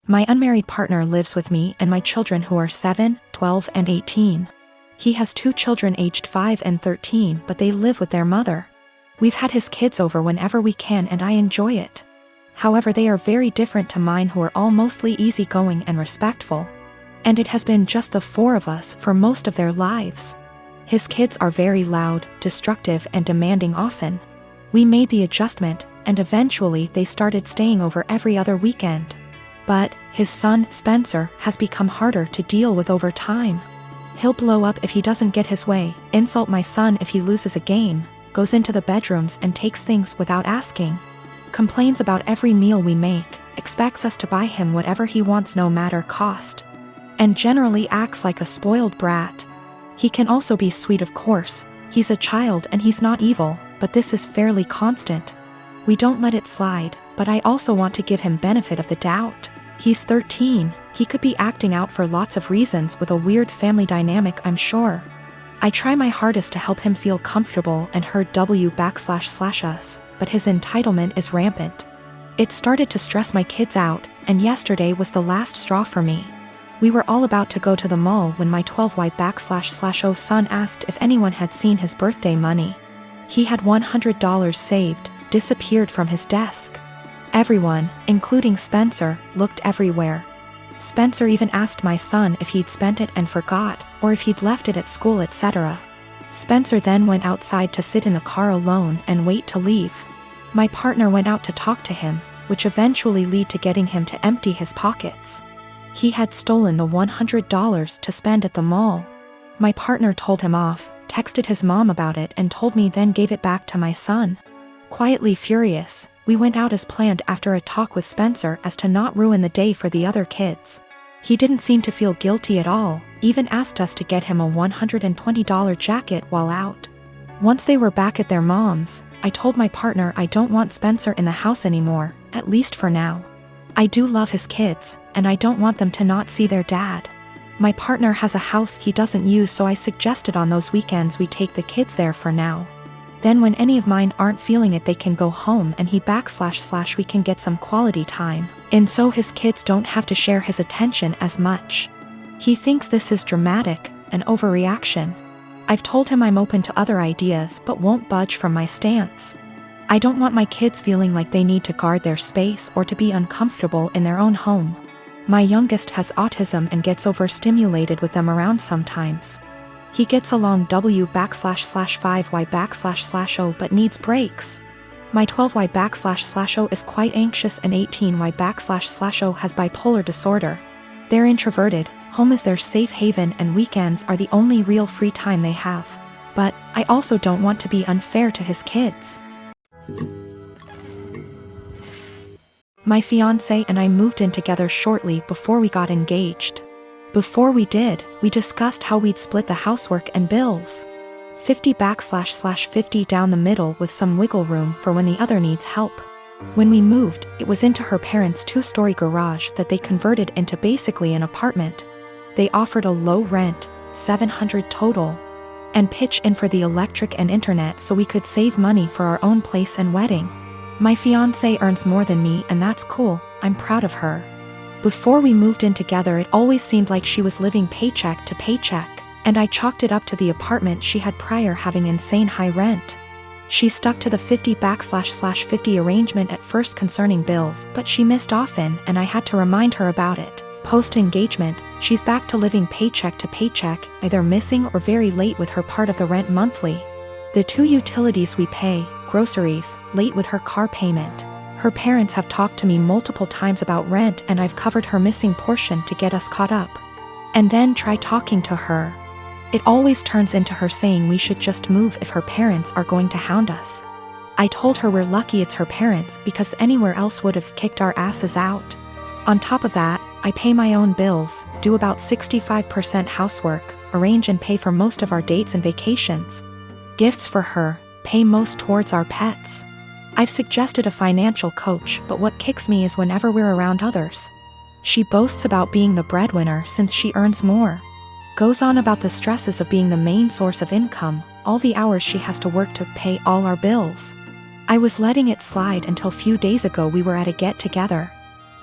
My unmarried partner lives with me and my children who are 7, 12, and 18. He has 2 children aged 5 and 13, but they live with their mother. We've had his kids over whenever we can and I enjoy it. However, they are very different to mine, who are all mostly easygoing and respectful. And it has been just the 4 of us for most of their lives. His kids are very loud, destructive, and demanding often. We made the adjustment, and eventually they started staying over every other weekend. But his son, Spencer, has become harder to deal with over time. He'll blow up if he doesn't get his way, insult my son if he loses a game, goes into the bedrooms and takes things without asking, complains about every meal we make, expects us to buy him whatever he wants no matter cost, and generally acts like a spoiled brat. He can also be sweet, of course. He's a child and he's not evil, but this is fairly constant. We don't let it slide, but I also want to give him benefit of the doubt. He's 13, he could be acting out for lots of reasons with a weird family dynamic, I'm sure. I try my hardest to help him feel comfortable and heard //us, but his entitlement is rampant. It started to stress my kids out, and yesterday was the last straw for me. We were all about to go to the mall when my 12Y//O son asked if anyone had seen his birthday money. He had $100 saved, disappeared from his desk. Everyone, including Spencer, looked everywhere. Spencer even asked my son if he'd spent it and forgot, or if he'd left it at school, etc. Spencer then went outside to sit in the car alone and wait to leave. My partner went out to talk to him, which eventually led to getting him to empty his pockets. He had stolen the $100 to spend at the mall. My partner told him off, texted his mom about it and told me, then gave it back to my son. Quietly furious, we went out as planned after a talk with Spencer as to not ruin the day for the other kids. He didn't seem to feel guilty at all, even asked us to get him a $120 jacket while out. Once they were back at their mom's, I told my partner I don't want Spencer in the house anymore, at least for now. I do love his kids, and I don't want them to not see their dad. My partner has a house he doesn't use, so I suggested on those weekends we take the kids there for now. Then when any of mine aren't feeling it, they can go home and we can get some quality time, and so his kids don't have to share his attention as much. He thinks this is dramatic, an overreaction. I've told him I'm open to other ideas but won't budge from my stance. I don't want my kids feeling like they need to guard their space or to be uncomfortable in their own home. My youngest has autism and gets overstimulated with them around sometimes. He gets along W//5Y//O but needs breaks. My 12Y//O is quite anxious and 18Y//O has bipolar disorder. They're introverted, home is their safe haven and weekends are the only real free time they have. But I also don't want to be unfair to his kids. My fiancé and I moved in together shortly before we got engaged. Before we did, we discussed how we'd split the housework and bills. 50//50 down the middle with some wiggle room for when the other needs help. When we moved, it was into her parents' 2-story garage that they converted into basically an apartment. They offered a low rent, $700 total, and pitch in for the electric and internet so we could save money for our own place and wedding. My fiancé earns more than me and that's cool, I'm proud of her. Before we moved in together, it always seemed like she was living paycheck to paycheck, and I chalked it up to the apartment she had prior having insane high rent. She stuck to the 50//50 arrangement at first concerning bills, but she missed often and I had to remind her about it. Post-engagement, she's back to living paycheck to paycheck, either missing or very late with her part of the rent monthly. The 2 utilities we pay, groceries, late with her car payment. Her parents have talked to me multiple times about rent and I've covered her missing portion to get us caught up. And then try talking to her. It always turns into her saying we should just move if her parents are going to hound us. I told her we're lucky it's her parents because anywhere else would have kicked our asses out. On top of that, I pay my own bills, do about 65% housework, arrange and pay for most of our dates and vacations. Gifts for her, pay most towards our pets. I've suggested a financial coach, but what kicks me is whenever we're around others. She boasts about being the breadwinner since she earns more. Goes on about the stresses of being the main source of income, all the hours she has to work to pay all our bills. I was letting it slide until few days ago we were at a get-together.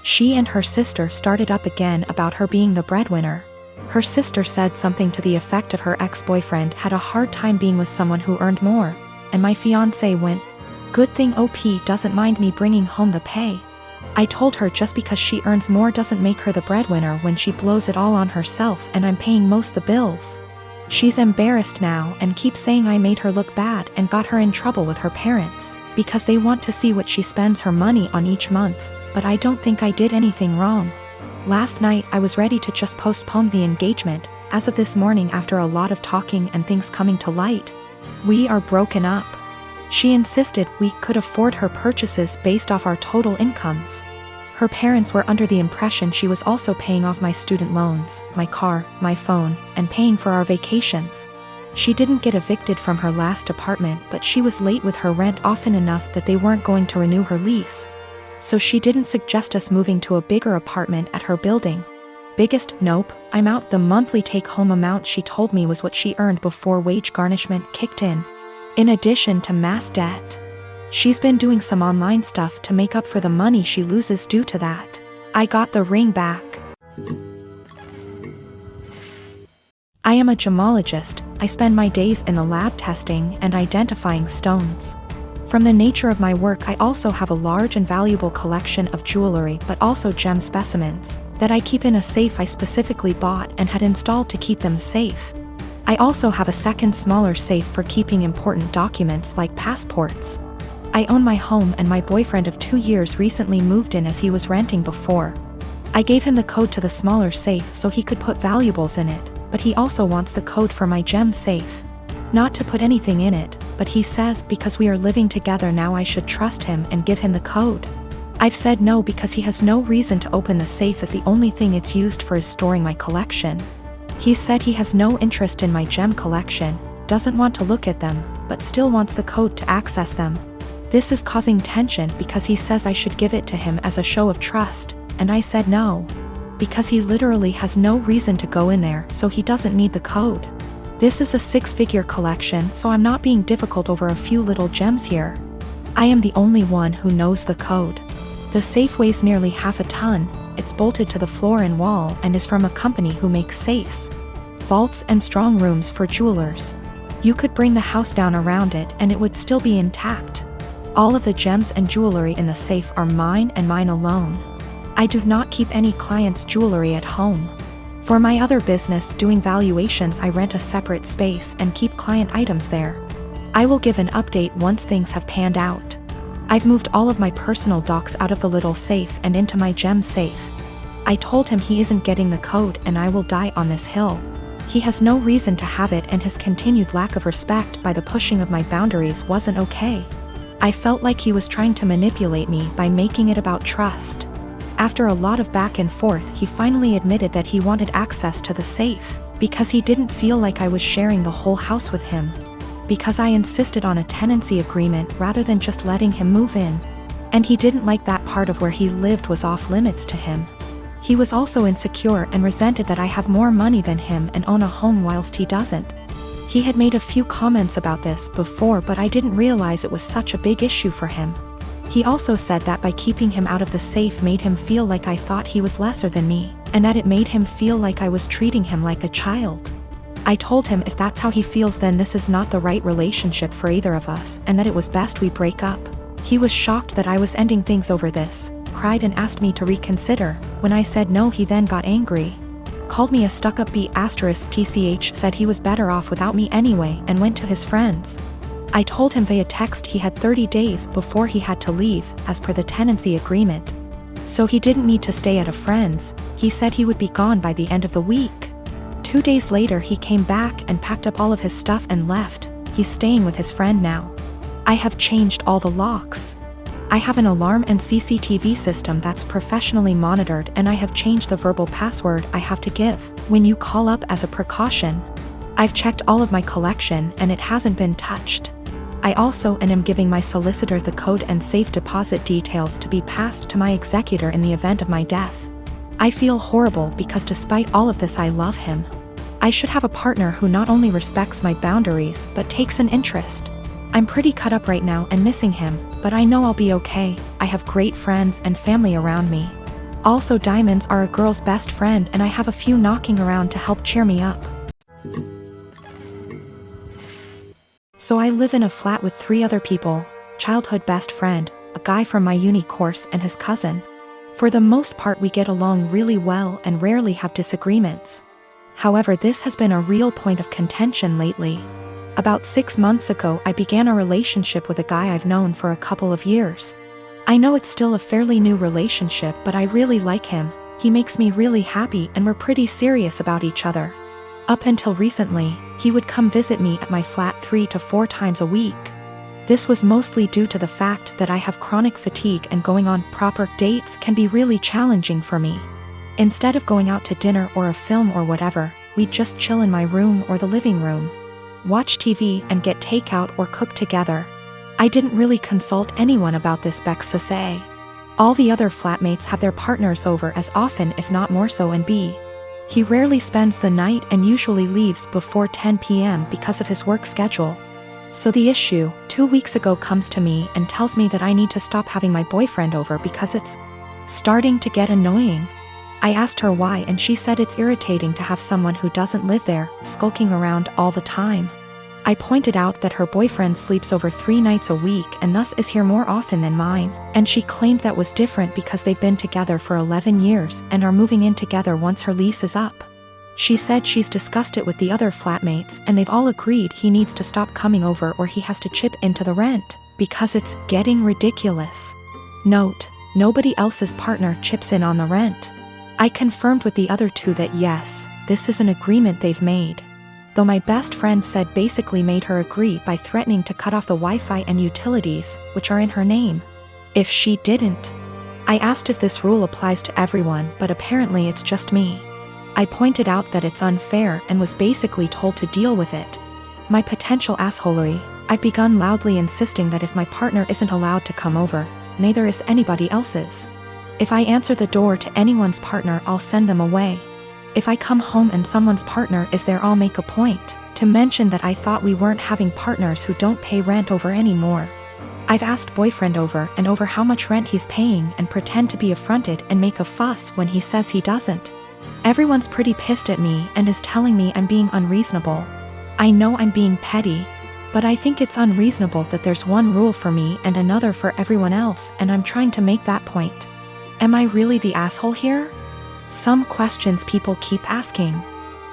She and her sister started up again about her being the breadwinner. Her sister said something to the effect of her ex-boyfriend had a hard time being with someone who earned more, and my fiancé went, "Good thing OP doesn't mind me bringing home the pay." I told her just because she earns more doesn't make her the breadwinner when she blows it all on herself and I'm paying most the bills. She's embarrassed now and keeps saying I made her look bad and got her in trouble with her parents, because they want to see what she spends her money on each month, but I don't think I did anything wrong. Last night I was ready to just postpone the engagement. As of this morning, after a lot of talking and things coming to light, we are broken up. She insisted we could afford her purchases based off our total incomes. Her parents were under the impression she was also paying off my student loans, my car, my phone, and paying for our vacations. She didn't get evicted from her last apartment, but she was late with her rent often enough that they weren't going to renew her lease. So she didn't suggest us moving to a bigger apartment at her building. Biggest nope, I'm out. The monthly take-home amount she told me was what she earned before wage garnishment kicked in addition to mass debt. She's been doing some online stuff to make up for the money she loses due to that. I got the ring back. I am a gemologist. I spend my days in the lab testing and identifying stones. From the nature of my work, I also have a large and valuable collection of jewelry, but also gem specimens that I keep in a safe I specifically bought and had installed to keep them safe. I also have a second smaller safe for keeping important documents like passports. I own my home, and my boyfriend of 2 years recently moved in as he was renting before. I gave him the code to the smaller safe so he could put valuables in it, but he also wants the code for my gem safe. Not to put anything in it, but he says because we are living together now I should trust him and give him the code. I've said no because he has no reason to open the safe, as the only thing it's used for is storing my collection. He said he has no interest in my gem collection, doesn't want to look at them, but still wants the code to access them. This is causing tension because he says I should give it to him as a show of trust, and I said no. Because he literally has no reason to go in there, so he doesn't need the code. This is a 6-figure collection, so I'm not being difficult over a few little gems here. I am the only one who knows the code. The safe weighs nearly half a ton, it's bolted to the floor and wall, and is from a company who makes safes, vaults and strong rooms for jewelers. You could bring the house down around it and it would still be intact. All of the gems and jewelry in the safe are mine and mine alone. I do not keep any clients' jewelry at home. For my other business doing valuations, I rent a separate space and keep client items there. I will give an update once things have panned out. I've moved all of my personal docs out of the little safe and into my gem safe. I told him he isn't getting the code and I will die on this hill. He has no reason to have it, and his continued lack of respect by the pushing of my boundaries wasn't okay. I felt like he was trying to manipulate me by making it about trust. After a lot of back and forth, he finally admitted that he wanted access to the safe, because he didn't feel like I was sharing the whole house with him. Because I insisted on a tenancy agreement rather than just letting him move in. And he didn't like that part of where he lived was off limits to him. He was also insecure and resented that I have more money than him and own a home whilst he doesn't. He had made a few comments about this before, but I didn't realize it was such a big issue for him. He also said that by keeping him out of the safe made him feel like I thought he was lesser than me, and that it made him feel like I was treating him like a child. I told him if that's how he feels, then this is not the right relationship for either of us, and that it was best we break up. He was shocked that I was ending things over this, cried and asked me to reconsider. When I said no, he then got angry. Called me a stuck-up B*TCH, said he was better off without me anyway, and went to his friends. I told him via text he had 30 days before he had to leave, as per the tenancy agreement. So he didn't need to stay at a friend's, he said he would be gone by the end of the week. 2 days later he came back and packed up all of his stuff and left. He's staying with his friend now. I have changed all the locks. I have an alarm and CCTV system that's professionally monitored, and I have changed the verbal password I have to give when you call up as a precaution. I've checked all of my collection and it hasn't been touched. I also am giving my solicitor the code and safe deposit details to be passed to my executor in the event of my death. I feel horrible because despite all of this I love him. I should have a partner who not only respects my boundaries but takes an interest. I'm pretty cut up right now and missing him, but I know I'll be okay. I have great friends and family around me. Also, diamonds are a girl's best friend, and I have a few knocking around to help cheer me up. So I live in a flat with 3 other people: childhood best friend, a guy from my uni course, and his cousin. For the most part we get along really well and rarely have disagreements. However, this has been a real point of contention lately. About 6 months ago I began a relationship with a guy I've known for a couple of years. I know it's still a fairly new relationship, but I really like him. He makes me really happy and we're pretty serious about each other. Up until recently, he would come visit me at my flat 3 to 4 times a week. This was mostly due to the fact that I have chronic fatigue and going on proper dates can be really challenging for me. Instead of going out to dinner or a film or whatever, we'd just chill in my room or the living room, watch TV and get takeout or cook together. I didn't really consult anyone about this, Bex say. All the other flatmates have their partners over as often if not more so, and B, he rarely spends the night and usually leaves before 10 p.m. because of his work schedule. So the issue, 2 weeks ago, comes to me and tells me that I need to stop having my boyfriend over because it's starting to get annoying. I asked her why and she said it's irritating to have someone who doesn't live there skulking around all the time. I pointed out that her boyfriend sleeps over 3 nights a week and thus is here more often than mine, and she claimed that was different because they've been together for 11 years and are moving in together once her lease is up. She said she's discussed it with the other flatmates and they've all agreed he needs to stop coming over or he has to chip into the rent, because it's getting ridiculous. Note: nobody else's partner chips in on the rent. I confirmed with the other 2 that yes, this is an agreement they've made. Though my best friend said basically made her agree by threatening to cut off the Wi-Fi and utilities, which are in her name, if she didn't. I asked if this rule applies to everyone, but apparently it's just me. I pointed out that it's unfair and was basically told to deal with it. My potential assholery, I've begun loudly insisting that if my partner isn't allowed to come over, neither is anybody else's. If I answer the door to anyone's partner, I'll send them away. If I come home and someone's partner is there, I'll make a point to mention that I thought we weren't having partners who don't pay rent over anymore. I've asked boyfriend over and over how much rent he's paying and pretend to be affronted and make a fuss when he says he doesn't. Everyone's pretty pissed at me and is telling me I'm being unreasonable. I know I'm being petty, but I think it's unreasonable that there's one rule for me and another for everyone else, and I'm trying to make that point. Am I really the asshole here? Some questions people keep asking.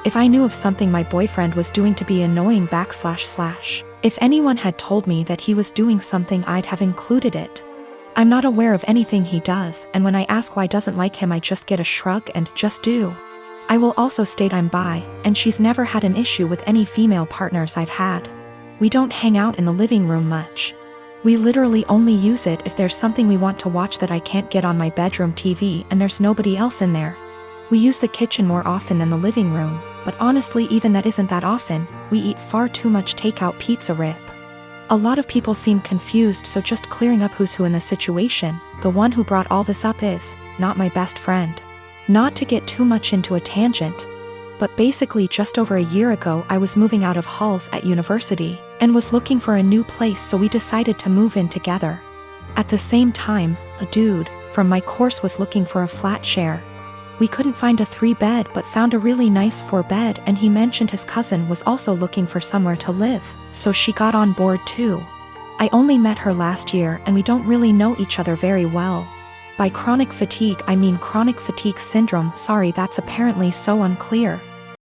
If I knew of something my boyfriend was doing to be annoying // if anyone had told me that he was doing something, I'd have included it. I'm not aware of anything he does, and when I ask why I doesn't like him, I just get a shrug and just do. I will also state I'm bi, and she's never had an issue with any female partners I've had. We don't hang out in the living room much. We literally only use it if there's something we want to watch that I can't get on my bedroom TV and there's nobody else in there. We use the kitchen more often than the living room, but honestly even that isn't that often. We eat far too much takeout pizza rip. A lot of people seem confused, so just clearing up who's who in the situation. The one who brought all this up is not my best friend. Not to get too much into a tangent, but basically just over a year ago I was moving out of halls at university and was looking for a new place, so we decided to move in together. At the same time, a dude from my course was looking for a flat share. We couldn't find a 3-bed but found a really nice 4-bed, and he mentioned his cousin was also looking for somewhere to live, so she got on board too. I only met her last year and we don't really know each other very well. By chronic fatigue I mean chronic fatigue syndrome. Sorry, that's apparently so unclear.